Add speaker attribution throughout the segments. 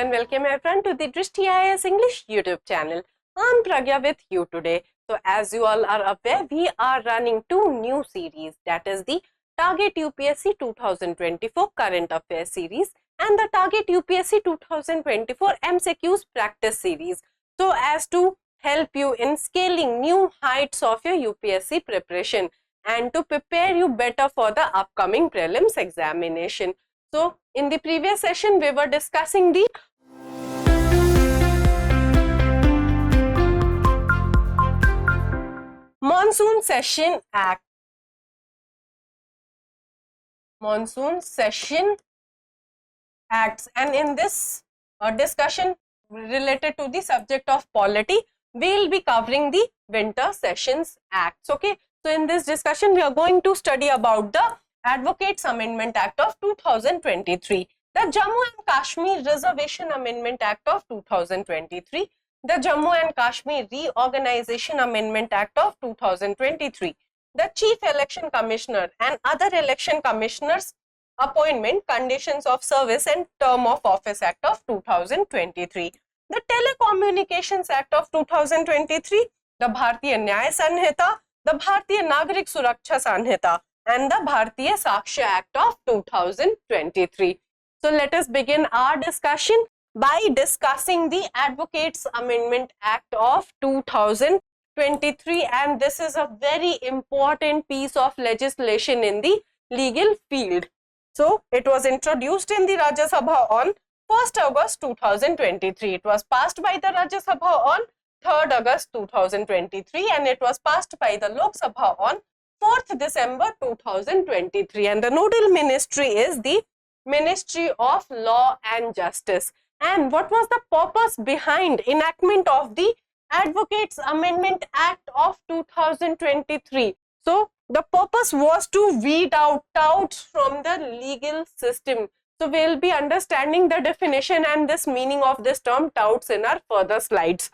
Speaker 1: and welcome everyone to the Drishti IAS English YouTube channel. I'm Pragya with you today. So as you all are aware, we are running two new series, that is the Target UPSC 2024 Current Affairs series and the Target UPSC 2024 MCQs Practice series. So as to help you in scaling new heights of your UPSC preparation and to prepare you better for the upcoming prelims examination. So, in the previous session, we were discussing the Monsoon Session Act. Monsoon Session Acts, and in this discussion related to the subject of polity, we will be covering the Winter Sessions Acts. Okay, so in this discussion, we are going to study about the Advocates Amendment Act of 2023, the Jammu and Kashmir Reservation Amendment Act of 2023, the Jammu and Kashmir Reorganization Amendment Act of 2023, the Chief Election Commissioner and other election commissioners appointment, conditions of service and term of office act of 2023, the Telecommunications Act of 2023, the Bharatiya Nyaya Sanhita, the Bharatiya Nagarik Suraksha Sanhita, and the Bharatiya Sakshya Act of 2023. So let us begin our discussion by discussing the Advocates Amendment Act of 2023, and this is a very important piece of legislation in the legal field. So it was introduced in the Rajya Sabha on 1st August 2023. It was passed by the Rajya Sabha on 3rd August 2023 and it was passed by the Lok Sabha on 4th December 2023, and the nodal ministry is the Ministry of Law and Justice. And what was the purpose behind enactment of the Advocates Amendment Act of 2023? So the purpose was to weed out touts from the legal system. So we will be understanding the definition and this meaning of this term touts in our further slides.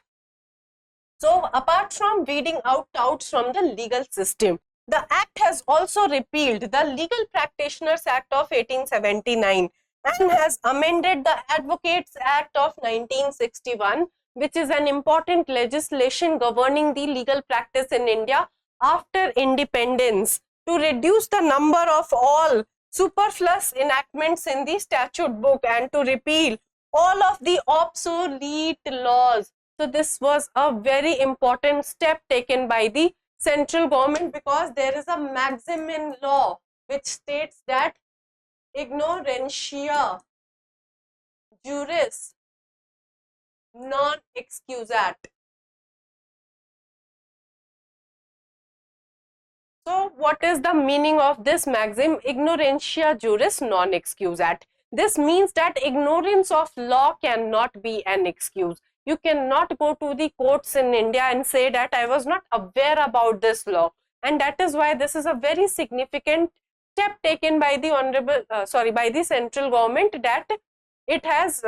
Speaker 1: So apart from weeding out touts from the legal system, the Act has also repealed the Legal Practitioners Act of 1879 and has amended the Advocates Act of 1961, which is an important legislation governing the legal practice in India after independence, to reduce the number of all superfluous enactments in the statute book and to repeal all of the obsolete laws. So this was a very important step taken by the central government, because there is a maxim in law which states that ignorantia juris non excusat. So what is the meaning of this maxim, ignorantia juris non excusat? This means that ignorance of law cannot be an excuse. You cannot go to the courts in India and say that I was not aware about this law, and that is why this is a very significant step taken by the by the central government, that it has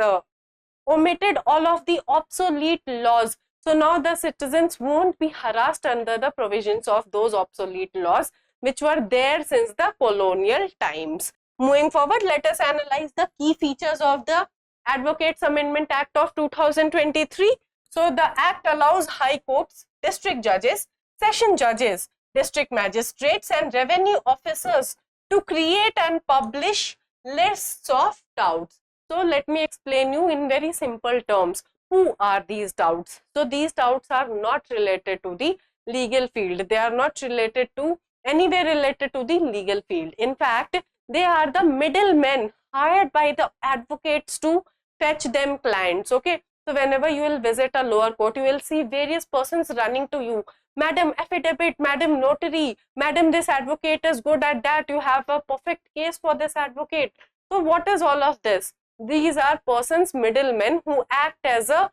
Speaker 1: omitted all of the obsolete laws. So now the citizens won't be harassed under the provisions of those obsolete laws which were there since the colonial times. Moving forward, let us analyze the key features of the Advocates Amendment Act of 2023. So the Act allows high courts, district judges, session judges, district magistrates and revenue officers to create and publish lists of touts. So let me explain you in very simple terms. Who are these touts? So these touts are not related to the legal field. They are not related to anywhere related to the legal field. In fact, they are the middlemen hired by the advocates to fetch them clients. Okay, so whenever you will visit a lower court, you will see various persons running to you. Madam affidavit, madam notary, madam this advocate is good at that, you have a perfect case for this advocate. So what is all of this? These are persons, middlemen, who act as a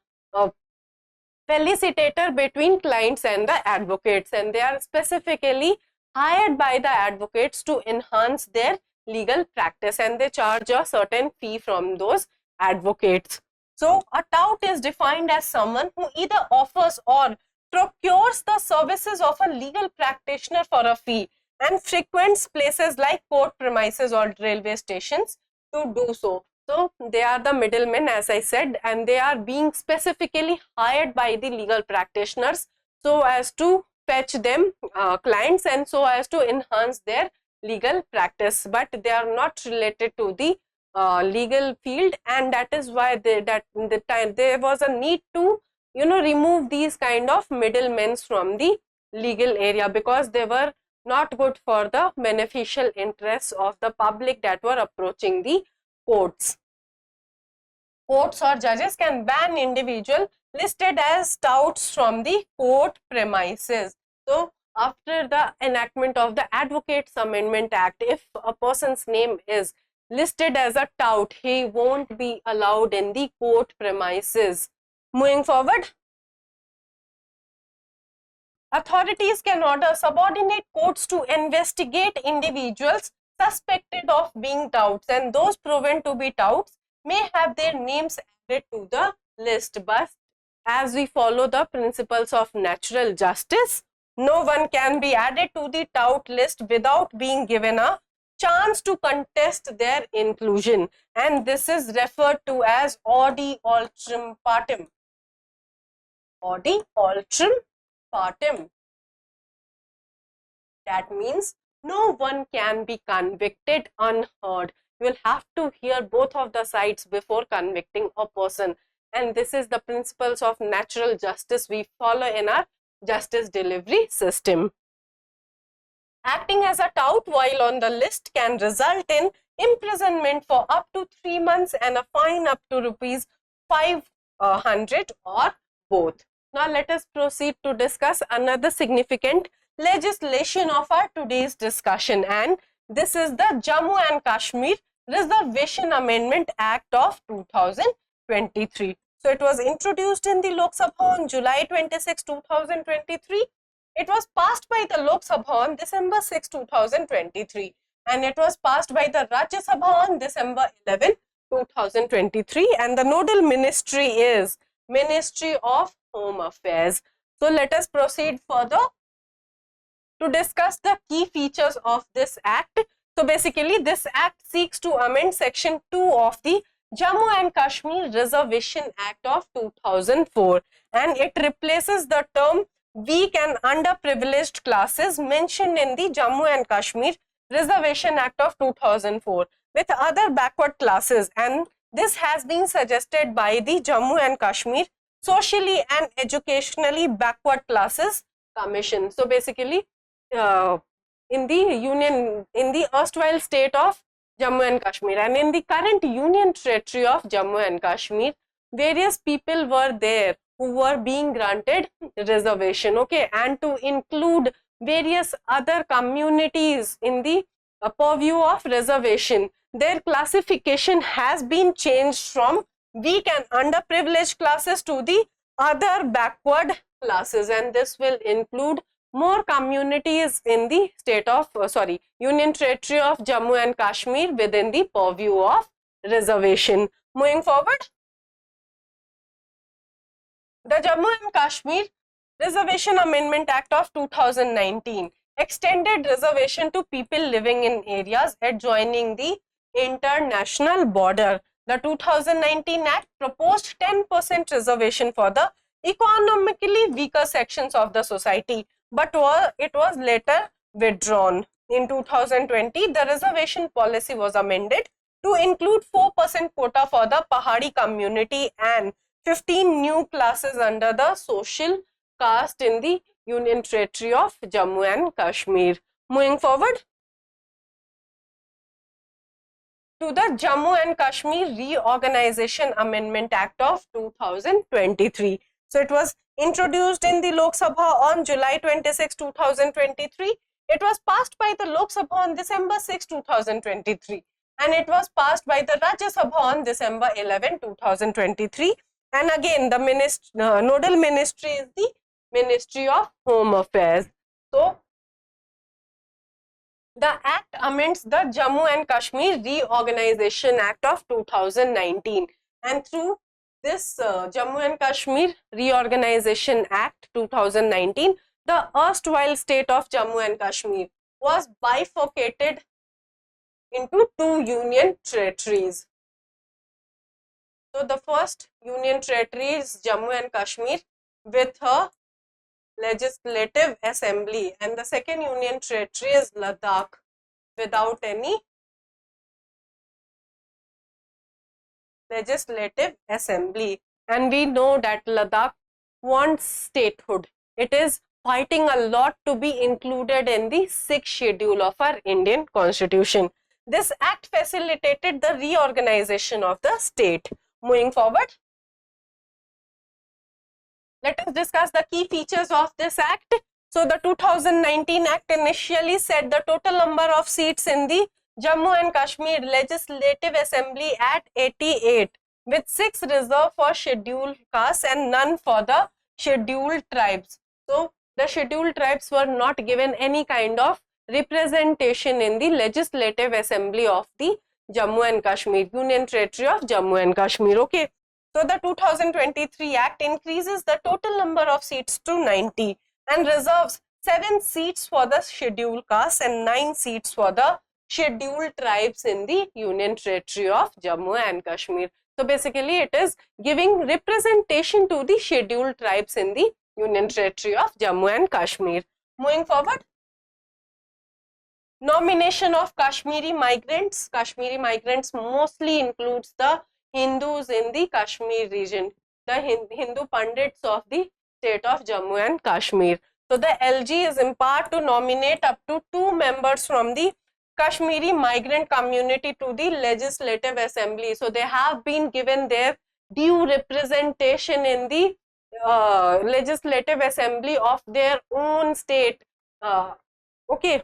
Speaker 1: felicitator between clients and the advocates, and they are specifically hired by the advocates to enhance their legal practice, and they charge a certain fee from those advocates. So a tout is defined as someone who either offers or procures the services of a legal practitioner for a fee and frequents places like court premises or railway stations to do so. So they are the middlemen, as I said, and they are being specifically hired by the legal practitioners so as to fetch them clients and so as to enhance their legal practice, but they are not related to the legal field, and that is why there was a need to remove these kind of middlemen from the legal area, because they were not good for the beneficial interests of the public that were approaching the courts. Courts or judges can ban individual listed as touts from the court premises. So after the enactment of the Advocates Amendment Act, if a person's name is listed as a tout, he won't be allowed in the court premises. Moving forward, authorities can order subordinate courts to investigate individuals suspected of being touts, and those proven to be touts may have their names added to the list. But as we follow the principles of natural justice, no one can be added to the tout list without being given a chance to contest their inclusion, and this is referred to as audi altrum partem. Audi altrum partem. That means no one can be convicted unheard. You will have to hear both of the sides before convicting a person, and this is the principles of natural justice we follow in our justice delivery system. Acting as a tout while on the list can result in imprisonment for up to 3 months and a fine up to ₹500 or both. Now let us proceed to discuss another significant legislation of our today's discussion, and this is the Jammu and Kashmir Reservation Amendment Act of 2023. So it was introduced in the Lok Sabha on July 26, 2023. It was passed by the Lok Sabha on December 6, 2023, and it was passed by the Rajya Sabha on December 11, 2023, and the nodal ministry is Ministry of Home Affairs. So let us proceed further to discuss the key features of this act. So basically this act seeks to amend section 2 of the Jammu and Kashmir Reservation Act of 2004, and it replaces the term weak and underprivileged classes mentioned in the Jammu and Kashmir Reservation Act of 2004 with other backward classes, and this has been suggested by the Jammu and Kashmir Socially and Educationally Backward Classes Commission. So basically in the erstwhile state of Jammu and Kashmir and in the current Union Territory of Jammu and Kashmir, various people were there who were being granted reservation, okay, and to include various other communities in the purview of reservation, their classification has been changed from weak and underprivileged classes to the other backward classes, and this will include more communities in the state of Union Territory of Jammu and Kashmir within the purview of reservation. Moving forward, the Jammu and Kashmir Reservation Amendment Act of 2019 extended reservation to people living in areas adjoining the international border. The 2019 Act proposed 10% reservation for the economically weaker sections of the society, but it was later withdrawn. In 2020, the reservation policy was amended to include 4% quota for the Pahadi community and 15 new classes under the social caste in the Union Territory of Jammu and Kashmir. Moving forward to the Jammu and Kashmir Reorganization Amendment Act of 2023. So it was introduced in the Lok Sabha on July 26, 2023. It was passed by the Lok Sabha on December 6, 2023. And it was passed by the Rajya Sabha on December 11, 2023. And again, the nodal ministry is the Ministry of Home Affairs. So the Act amends the Jammu and Kashmir Reorganization Act of 2019, and through this Jammu and Kashmir Reorganization Act 2019, the erstwhile state of Jammu and Kashmir was bifurcated into two union territories. So the first union territory is Jammu and Kashmir with a legislative assembly, and the second union territory is Ladakh without any legislative assembly. And we know that Ladakh wants statehood. It is fighting a lot to be included in the 6th schedule of our Indian constitution. This act facilitated the reorganization of the state. Moving forward, let us discuss the key features of this act. So the 2019 act initially set the total number of seats in the Jammu and Kashmir Legislative Assembly at 88, with 6 reserved for scheduled castes and none for the scheduled tribes. So the scheduled tribes were not given any kind of representation in the Legislative Assembly of the Jammu and Kashmir, Union Territory of Jammu and Kashmir. Okay. So the 2023 Act increases the total number of seats to 90 and reserves 7 seats for the scheduled castes and 9 seats for the scheduled tribes in the Union Territory of Jammu and Kashmir. So basically it is giving representation to the scheduled tribes in the Union Territory of Jammu and Kashmir. Moving forward, nomination of Kashmiri migrants. Kashmiri migrants mostly includes the Hindus in the Kashmir region, the Hindu Pandits of the state of Jammu and Kashmir. So the LG is empowered to nominate up to 2 members from the Kashmiri migrant community to the Legislative Assembly. So they have been given their due representation in the Legislative Assembly of their own state. Okay,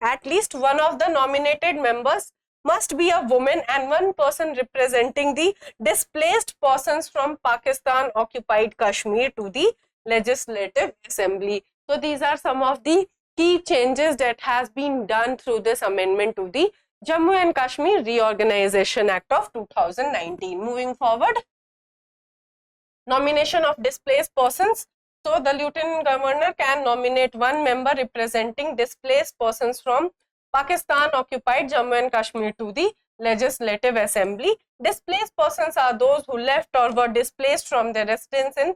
Speaker 1: at least one of the nominated members must be a woman and one person representing the displaced persons from Pakistan occupied Kashmir to the Legislative Assembly. So these are some of the key changes that has been done through this amendment to the Jammu and Kashmir Reorganization Act of 2019. Moving forward, nomination of displaced persons. So the Lieutenant Governor can nominate one member representing displaced persons from Pakistan occupied Jammu and Kashmir to the Legislative Assembly. Displaced persons are those who left or were displaced from their residence in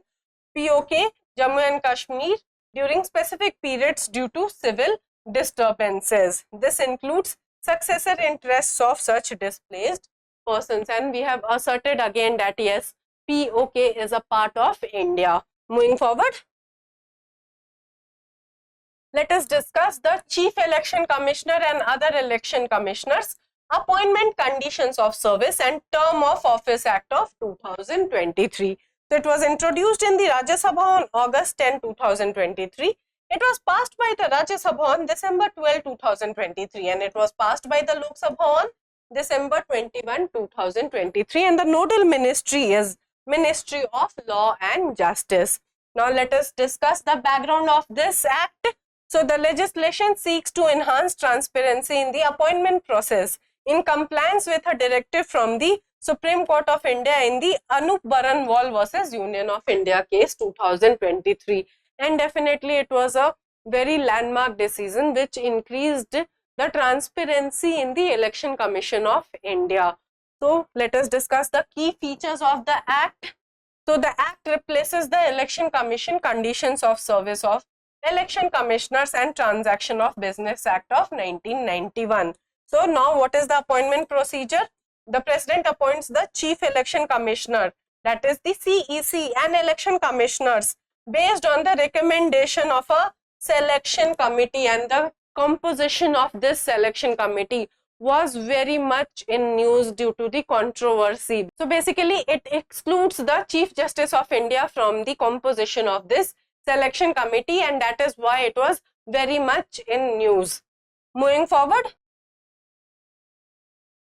Speaker 1: POK, Jammu and Kashmir during specific periods due to civil disturbances. This includes successor interests of such displaced persons, and we have asserted again that yes, POK is a part of India. Moving forward, let us discuss the Chief Election Commissioner and other election commissioners, appointment, conditions of service and term of office act of 2023. So it was introduced in the Rajya Sabha on August 10, 2023. It was passed by the Rajya Sabha on December 12, 2023, and it was passed by the Lok Sabha on December 21, 2023, and the nodal ministry is Ministry of Law and Justice. Now let us discuss the background of this act. So the legislation seeks to enhance transparency in the appointment process in compliance with a directive from the Supreme Court of India in the Anup Baranwal versus Union of India case 2023. And definitely it was a very landmark decision which increased the transparency in the Election Commission of India. So let us discuss the key features of the act. So the act replaces the Election Commission Conditions of Service of Election Commissioners and Transaction of Business Act of 1991. So now what is the appointment procedure? The President appoints the Chief Election Commissioner, that is the CEC, and election commissioners based on the recommendation of a selection committee, and the composition of this selection committee was very much in news due to the controversy. So basically it excludes the Chief Justice of India from the composition of this selection committee, and that is why it was very much in news. Moving forward,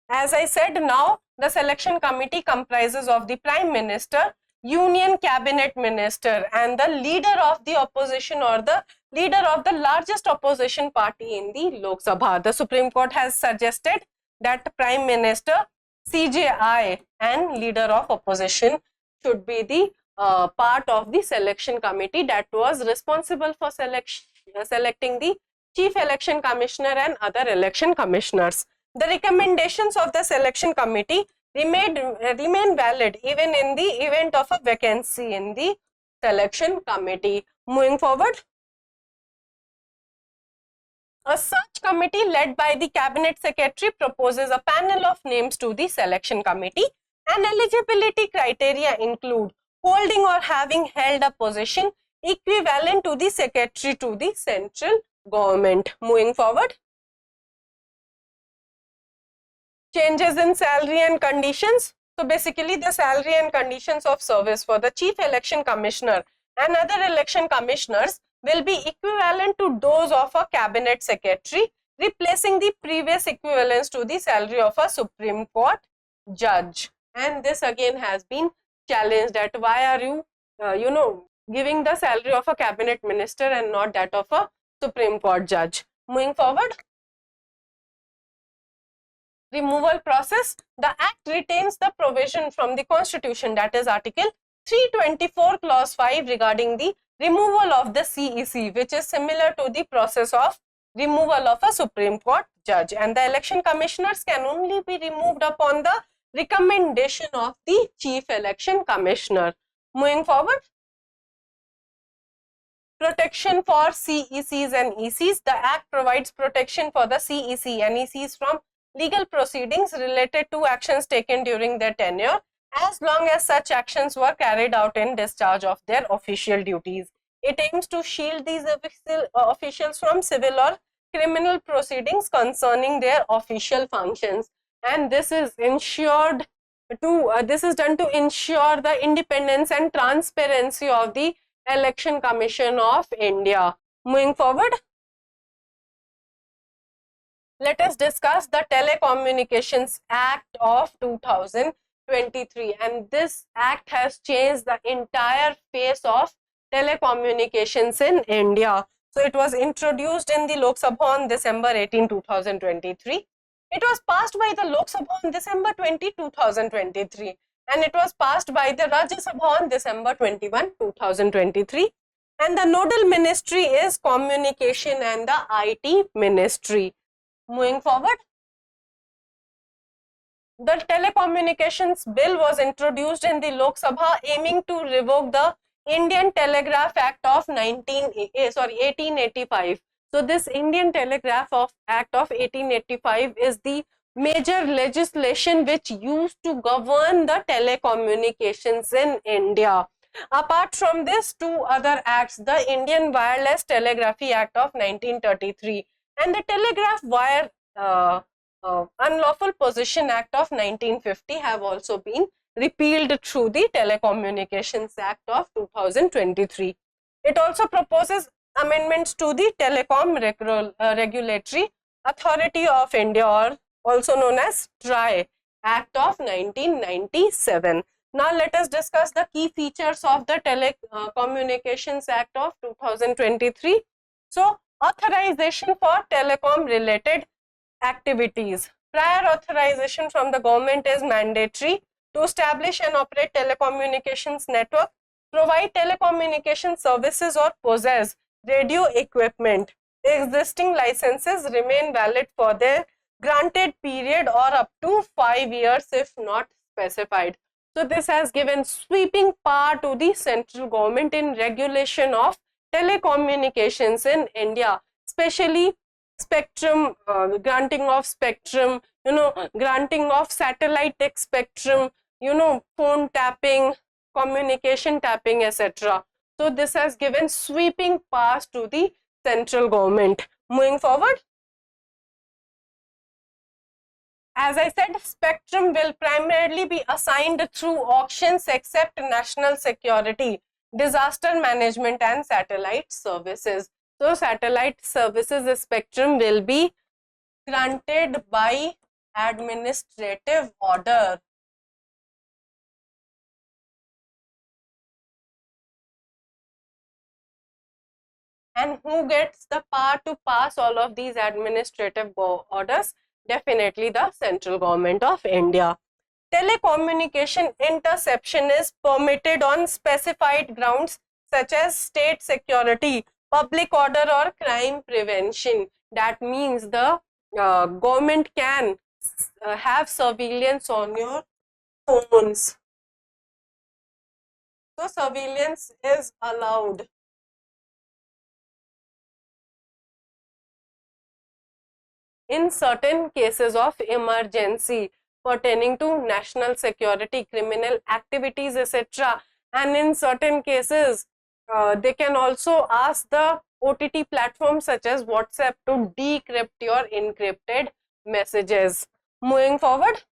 Speaker 1: as I said, now the selection committee comprises of the Prime Minister, Union Cabinet Minister, and the leader of the opposition or the leader of the largest opposition party in the Lok Sabha. The Supreme Court has suggested that Prime Minister, CJI, and leader of opposition should be the part of the selection committee that was responsible for selecting the Chief Election Commissioner and other election commissioners. The recommendations of the selection committee remain valid even in the event of a vacancy in the selection committee. Moving forward, a search committee led by the cabinet secretary proposes a panel of names to the selection committee, and eligibility criteria include holding or having held a position equivalent to the secretary to the central government. Moving forward, changes in salary and conditions. So basically the salary and conditions of service for the chief election commissioner and other election commissioners will be equivalent to those of a cabinet secretary, replacing the previous equivalence to the salary of a Supreme Court judge. And this again has been challenged, that why are you giving the salary of a cabinet minister and not that of a Supreme Court judge. Moving forward, removal process. The Act retains the provision from the Constitution, that is Article 324 Clause 5 regarding the removal of the CEC, which is similar to the process of removal of a Supreme Court judge, and the election commissioners can only be removed upon the recommendation of the Chief Election Commissioner. Moving forward, protection for CECs and ECs. The Act provides protection for the CEC and ECs from legal proceedings related to actions taken during their tenure, as long as such actions were carried out in discharge of their official duties. It aims to shield these officials from civil or criminal proceedings concerning their official functions, and this is ensured to this is done to ensure the independence and transparency of the Election Commission of India. Moving forward, let us discuss the Telecommunications Act of 2023, and this act has changed the entire face of telecommunications in India. So it was introduced in the Lok Sabha on December 18, 2023. It was passed by the Lok Sabha on December 20, 2023, and it was passed by the Rajya Sabha on December 21, 2023. And the nodal ministry is Communication and the IT Ministry. Moving forward, the Telecommunications Bill was introduced in the Lok Sabha, aiming to revoke the Indian Telegraph Act of 1885. So this Indian Telegraph Act of 1885 is the major legislation which used to govern the telecommunications in India. Apart from this, two other acts, the Indian Wireless Telegraphy Act of 1933 and the Telegraph Wire Unlawful Possession Act of 1950 have also been repealed through the Telecommunications Act of 2023. It also proposes amendments to the Telecom Regulatory Authority of India, or also known as TRAI Act of 1997. Now let us discuss the key features of the Telecommunications Act of 2023. So, authorization for telecom related activities. Prior authorization from the government is mandatory to establish and operate telecommunications network, provide telecommunication services, or possess radio equipment. Existing licenses remain valid for their granted period or up to 5 years if not specified. So this has given sweeping power to the central government in regulation of telecommunications in India, especially spectrum, granting of spectrum, granting of satellite spectrum, phone tapping, communication tapping, etc. So this has given sweeping powers to the central government. Moving forward, as I said, spectrum will primarily be assigned through auctions except national security, disaster management and satellite services. So satellite services spectrum will be granted by administrative order. And who gets the power to pass all of these administrative orders? Definitely the central government of India. Telecommunication interception is permitted on specified grounds such as state security, public order, or crime prevention. That means the government can have surveillance on your phones. So surveillance is allowed. In certain cases of emergency pertaining to national security, criminal activities, etc. And in certain cases, they can also ask the OTT platforms such as WhatsApp to decrypt your encrypted messages. Moving forward,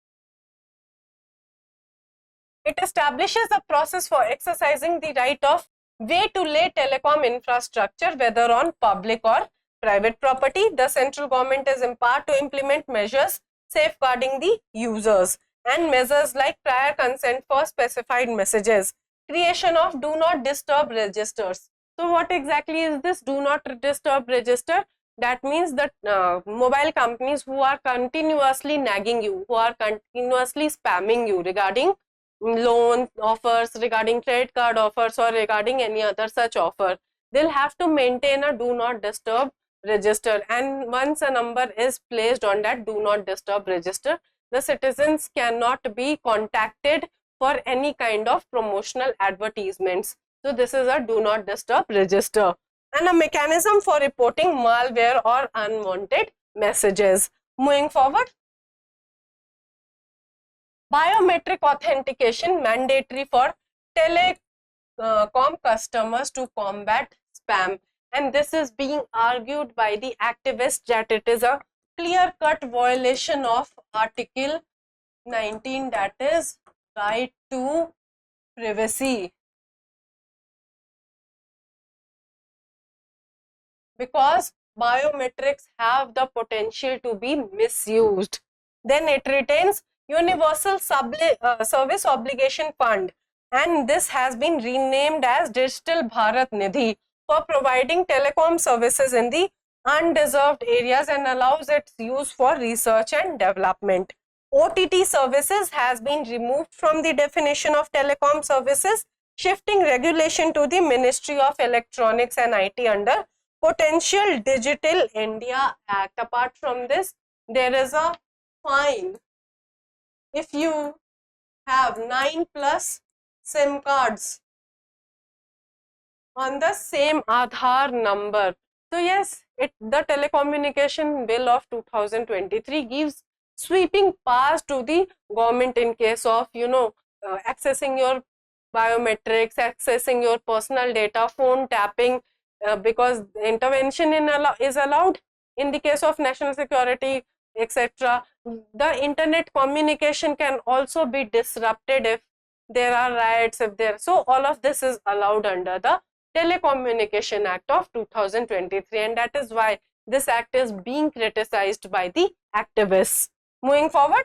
Speaker 1: it establishes a process for exercising the right of way to lay telecom infrastructure, whether on public or private property. The central government is empowered to implement measures safeguarding the users and measures like prior consent for specified messages, creation of do not disturb registers. So what exactly is this do not disturb register? That means that mobile companies who are continuously nagging you, who are continuously spamming you regarding loan offers, regarding credit card offers, or regarding any other such offer, they'll have to maintain a do not disturb register. And once a number is placed on that do not disturb register, the citizens cannot be contacted for any kind of promotional advertisements. So this is a do not disturb register and a mechanism for reporting malware or unwanted messages. Moving forward, biometric authentication mandatory for telecom customers to combat spam. And this is being argued by the activists that it is a clear-cut violation of Article 19, that is right to privacy, because biometrics have the potential to be misused. Then it retains Universal Service Obligation Fund, and this has been renamed as Digital Bharat Nidhi for providing telecom services in the undeserved areas and allows its use for research and development. OTT services has been removed from the definition of telecom services, shifting regulation to the Ministry of Electronics and IT under Potential Digital India Act. Apart from this, there is a fine if you have 9+ SIM cards on the same Aadhaar number. So yes, the Telecommunication Bill of 2023 gives sweeping powers to the government in case of, accessing your biometrics, accessing your personal data, phone tapping, because intervention is allowed in the case of national security, etc. The internet communication can also be disrupted if there are riots, so all of this is allowed under the Telecommunication Act of 2023, and that is why this act is being criticized by the activists. Moving forward,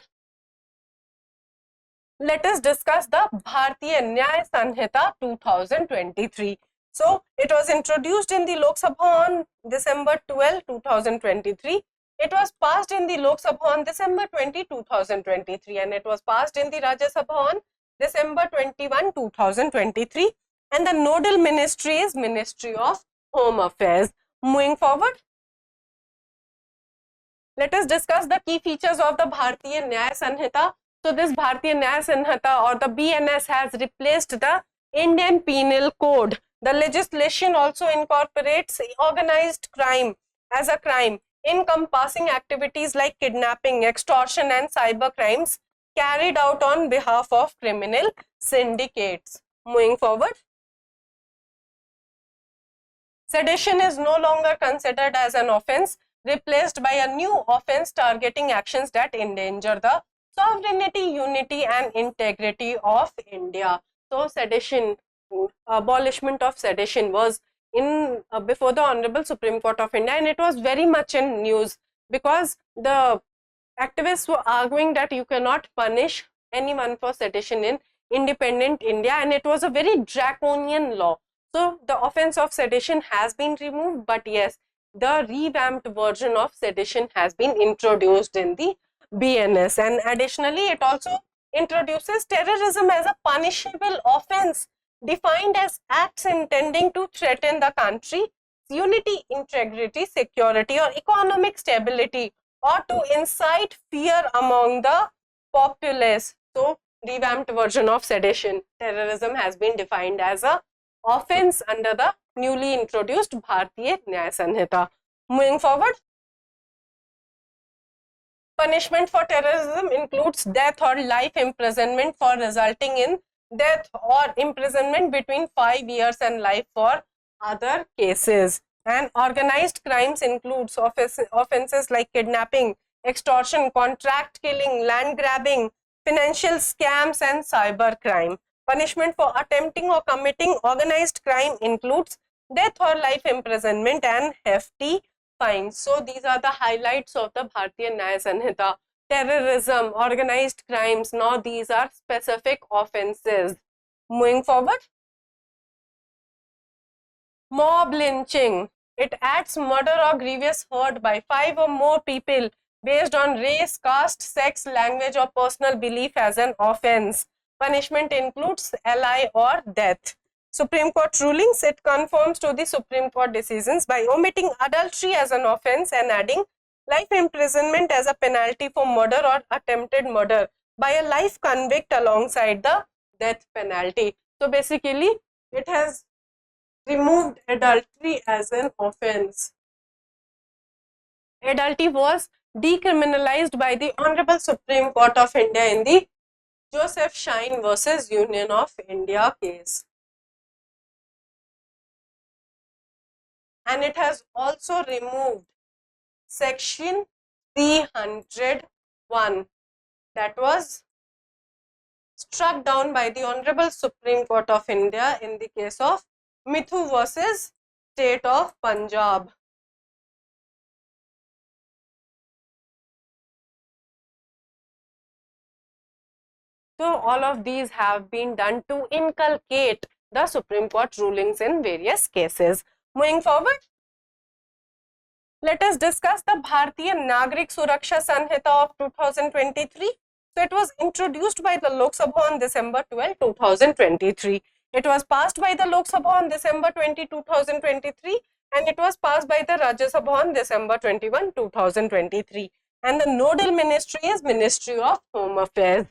Speaker 1: let us discuss the Bharatiya Nyaya Sanhita 2023. So it was introduced in the Lok Sabha on December 12, 2023. It was passed in the Lok Sabha on December 20, 2023, and it was passed in the Rajya Sabha on December 21, 2023. And the nodal ministry is Ministry of Home Affairs. Moving forward, let us discuss the key features of the Bharatiya Nyaya Sanhita. So this Bharatiya Nyaya Sanhita or the BNS has replaced the Indian Penal Code. The legislation also incorporates organized crime as a crime, encompassing activities like kidnapping, extortion and cyber crimes carried out on behalf of criminal syndicates. Moving forward, sedition is no longer considered as an offense, replaced by a new offense targeting actions that endanger the sovereignty, unity and integrity of India. So sedition, abolishment of sedition was in before the Honorable Supreme Court of India, and it was very much in news because the activists were arguing that you cannot punish anyone for sedition in independent India, and it was a very draconian law. So the offense of sedition has been removed, but yes, the revamped version of sedition has been introduced in the BNS, and additionally it also introduces terrorism as a punishable offense, defined as acts intending to threaten the country, unity, integrity, security or economic stability, or to incite fear among the populace. So revamped version of sedition. Terrorism has been defined as a offense under the newly introduced Bharatiya Nyaya Sanhita. Moving forward, punishment for terrorism includes death or life imprisonment for resulting in death or imprisonment between 5 years and life for other cases. And organized crimes includes offenses like kidnapping, extortion, contract killing, land grabbing, financial scams and cyber crime. Punishment for attempting or committing organized crime includes death or life imprisonment and hefty fines. So these are the highlights of the Bharatiya Nyaya Sanhita. Terrorism, organized crimes, now these are specific offenses. Moving forward, mob lynching. It adds murder or grievous hurt by 5 or more people based on race, caste, sex, language or personal belief as an offense. Punishment includes LI or death. Supreme Court rulings, it conforms to the Supreme Court decisions by omitting adultery as an offense and adding life imprisonment as a penalty for murder or attempted murder by a life convict alongside the death penalty. So basically, it has removed adultery as an offense. Adultery was decriminalized by the Honorable Supreme Court of India in the Joseph Shine versus Union of India case. And it has also removed section 301 that was struck down by the Honorable Supreme Court of India in the case of Mithu versus State of Punjab. So all of these have been done to inculcate the Supreme Court rulings in various cases. Moving forward, let us discuss the Bharatiya Nagarik Suraksha Sanhita of 2023. So it was introduced by the Lok Sabha on December 12, 2023. It was passed by the Lok Sabha on December 20, 2023 and it was passed by the Rajya Sabha on December 21, 2023. And the nodal ministry is Ministry of Home Affairs.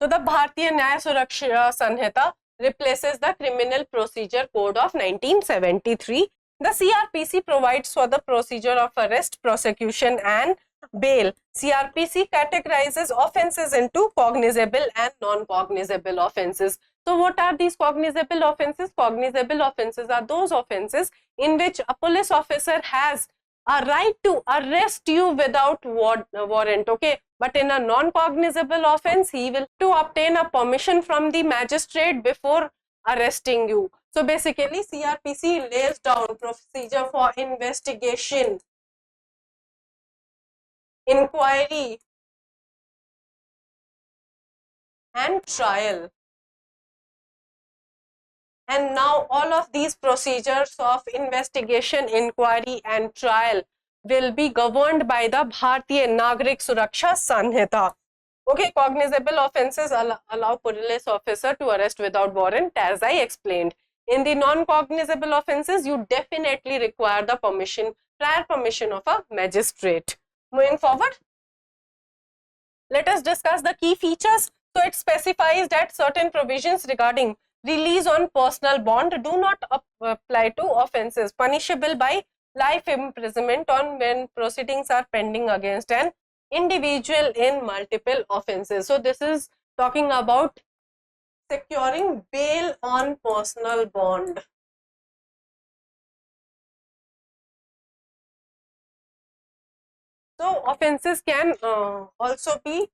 Speaker 1: So the Bharatiya Nyaya Suraksha Sanhita replaces the Criminal Procedure Code of 1973. The CRPC provides for the procedure of arrest, prosecution and bail. CRPC categorizes offences into cognizable and non-cognizable offences. So what are these cognizable offences? Cognizable offences are those offences in which a police officer has a right to arrest you without warrant, okay? But in a non-cognizable offense, he will to obtain a permission from the magistrate before arresting you. So basically, CRPC lays down procedure for investigation, inquiry and trial. And now all of these procedures of investigation, inquiry and trial will be governed by the Bharatiya Nagarik Suraksha Sanhita. Okay, cognizable offences allow police officer to arrest without warrant, as I explained. In the non-cognizable offences, you definitely require the prior permission of a magistrate. Moving forward, let us discuss the key features. So it specifies that certain provisions regarding release on personal bond do not apply to offences punishable by life imprisonment on when proceedings are pending against an individual in multiple offences. So this is talking about securing bail on personal bond. So offences can also be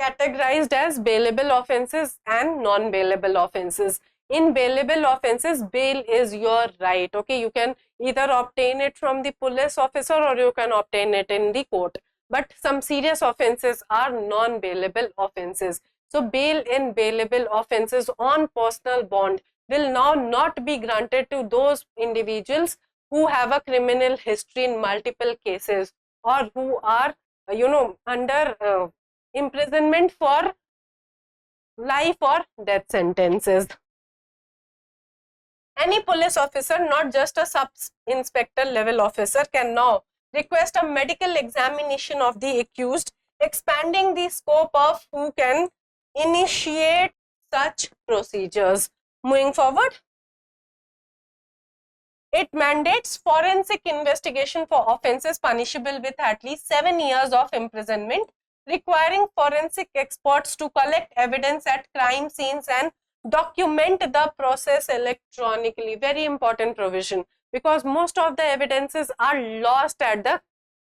Speaker 1: categorized as bailable offences and non-bailable offences. In bailable offences, bail is your right. Okay, you can either obtain it from the police officer or you can obtain it in the court. But some serious offences are non-bailable offences. So bail in bailable offences on personal bond will now not be granted to those individuals who have a criminal history in multiple cases or who are, under imprisonment for life or death sentences. Any police officer, not just a sub-inspector level officer, can now request a medical examination of the accused expanding the scope of who can initiate such procedures. Moving forward, it mandates forensic investigation for offences punishable with at least 7 years of imprisonment, requiring forensic experts to collect evidence at crime scenes and document the process electronically. Very important provision, because most of the evidences are lost at the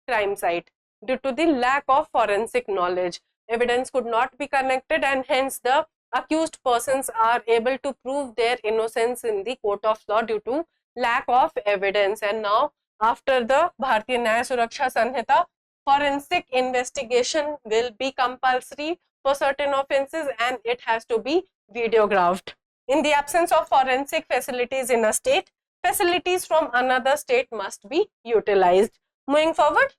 Speaker 1: crime site due to the lack of forensic knowledge. Evidence could not be connected, and hence the accused persons are able to prove their innocence in the court of law due to lack of evidence. And now, after the Bharatiya Suraksha Sanhita, forensic investigation will be compulsory for certain offences, and it has to be videographed. In the absence of forensic facilities in a state, facilities from another state must be utilized. Moving forward,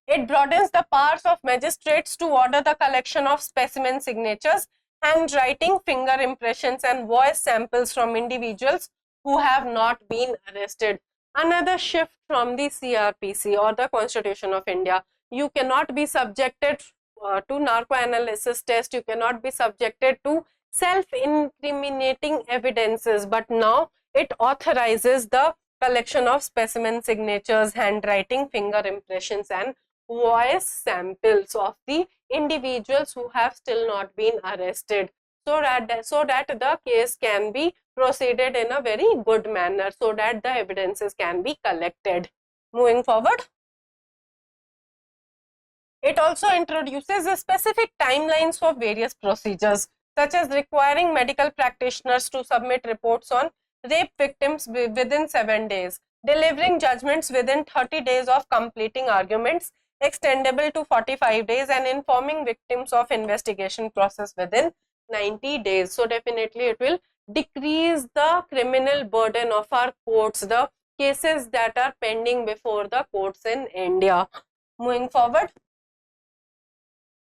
Speaker 1: it broadens the powers of magistrates to order the collection of specimen signatures, handwriting, finger impressions, and voice samples from individuals who have not been arrested. Another shift from the CRPC or the Constitution of India. You cannot be subjected to narco-analysis test, you cannot be subjected to self-incriminating evidences, but now it authorizes the collection of specimen signatures, handwriting, finger impressions, and voice samples of the individuals who have still not been arrested, so that the case can be proceeded in a very good manner, so that the evidences can be collected. Moving forward, it also introduces a specific timelines for various procedures, such as requiring medical practitioners to submit reports on rape victims within 7 days, delivering judgments within 30 days of completing arguments, extendable to 45 days, and informing victims of investigation process within 90 days. So definitely it will decrease the criminal burden of our courts, the cases that are pending before the courts in India. Moving forward,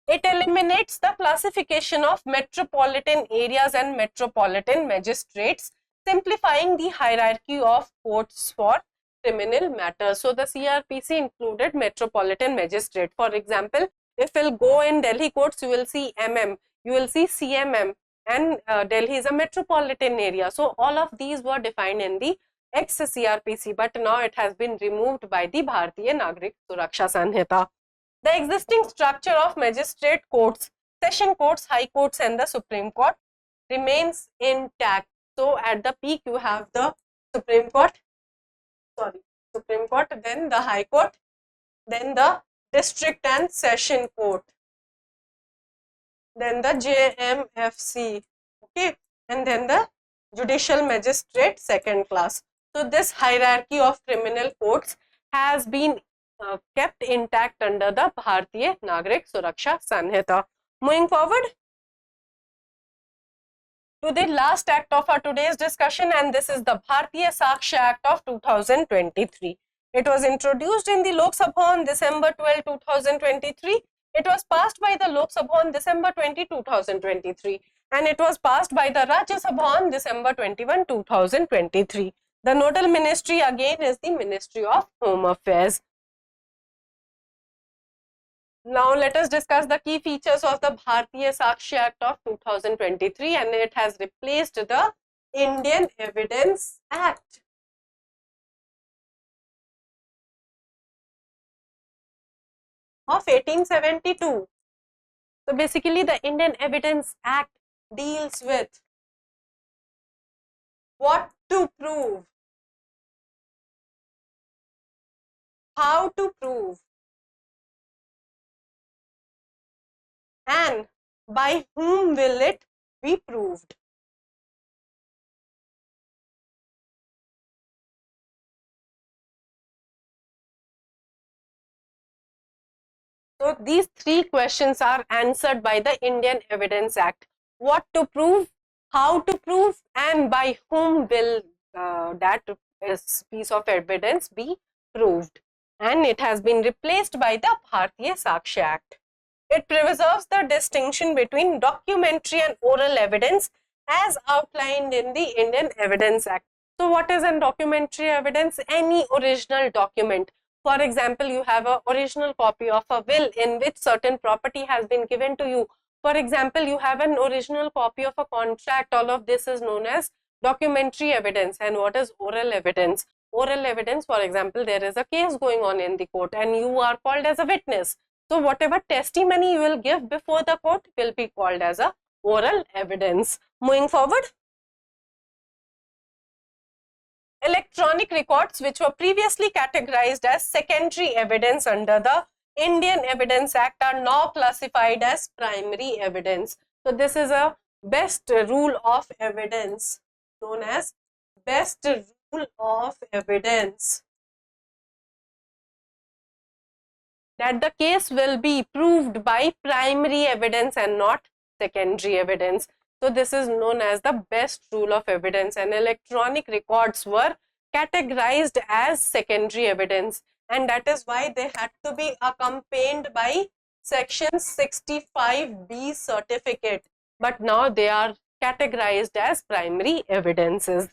Speaker 1: it eliminates the classification of metropolitan areas and metropolitan magistrates, simplifying the hierarchy of courts for criminal matters. So the CRPC included metropolitan magistrate. For example, if we'll go in Delhi courts, you will see MM, you will see CMM, and Delhi is a metropolitan area. So all of these were defined in the ex-CRPC, but now it has been removed by the Bharatiya Nagarik Suraksha Sanhita. The existing structure of magistrate courts, session courts, high courts, and the Supreme Court remains intact. So at the peak, you have the Supreme Court, then the High Court, then the District and Session Court, then the JMFC, okay, and then the Judicial Magistrate second class. So this hierarchy of criminal courts has been kept intact under the Bharatiya Nagarik Suraksha Sanhita. Moving forward to the last act of our today's discussion, and this is the Bharatiya Sakshya Act of 2023. It was introduced in the Lok Sabha on December 12, 2023. It was passed by the Lok Sabha on December 20, 2023, and it was passed by the Rajya Sabha on December 21, 2023. The nodal ministry again is the Ministry of Home Affairs. Now let us discuss the key features of the Bharatiya Sakshya Act of 2023, and it has replaced the Indian Evidence Act. Of 1872. So basically the Indian Evidence Act deals with what to prove, how to prove, and by whom will it be proved. So these three questions are answered by the Indian Evidence Act. What to prove, how to prove, and by whom will that piece of evidence be proved. And it has been replaced by the Bharatiya Sakshya Act. It preserves the distinction between documentary and oral evidence as outlined in the Indian Evidence Act. So what is a documentary evidence? Any original document For example, you have an original copy of a will in which certain property has been given to you. For example, you have an original copy of a contract. All of this is known as documentary evidence. And what is oral evidence? Oral evidence, for example, there is a case going on in the court and you are called as a witness. So whatever testimony you will give before the court will be called as a oral evidence. Moving forward. Electronic records which were previously categorized as secondary evidence under the Indian Evidence Act are now classified as primary evidence. So this is a best rule of evidence, known as best rule of evidence, that the case will be proved by primary evidence and not secondary evidence. So this is known as the best rule of evidence, and electronic records were categorized as secondary evidence, and that is why they had to be accompanied by section 65B certificate, but now they are categorized as primary evidences.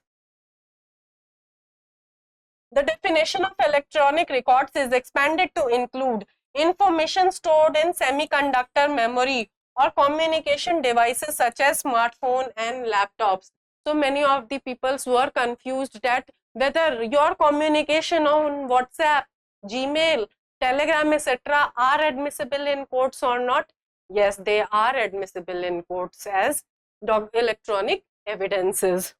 Speaker 1: The definition of electronic records is expanded to include information stored in semiconductor memory or communication devices such as smartphone and laptops. So many of the people were confused that whether your communication on WhatsApp, Gmail, Telegram, etc. are admissible in courts or not. Yes, they are admissible in courts as electronic evidences.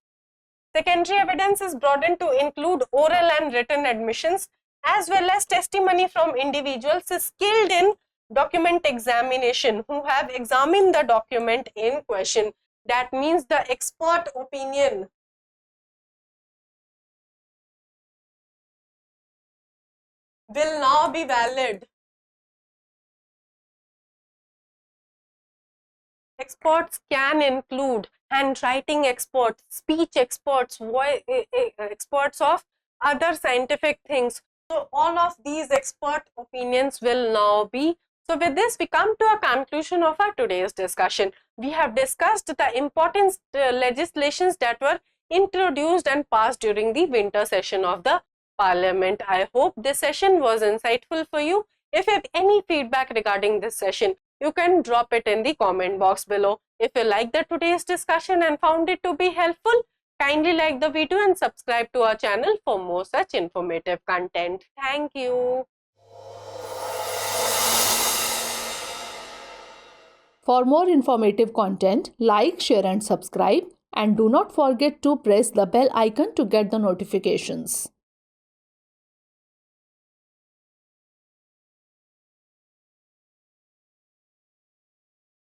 Speaker 1: Secondary evidence is broadened to include oral and written admissions as well as testimony from individuals skilled in document examination who have examined the document in question. That means the expert opinion will now be valid. Experts can include handwriting experts, speech experts, experts of other scientific things. So all of these expert opinions will now be. So with this, we come to a conclusion of our today's discussion. We have discussed the important legislations that were introduced and passed during the winter session of the Parliament. I hope this session was insightful for you. If you have any feedback regarding this session, you can drop it in the comment box below. If you liked the today's discussion and found it to be helpful, kindly like the video and subscribe to our channel for more such informative content. Thank you.
Speaker 2: For more informative content, like, share and subscribe, and do not forget to press the bell icon to get the notifications.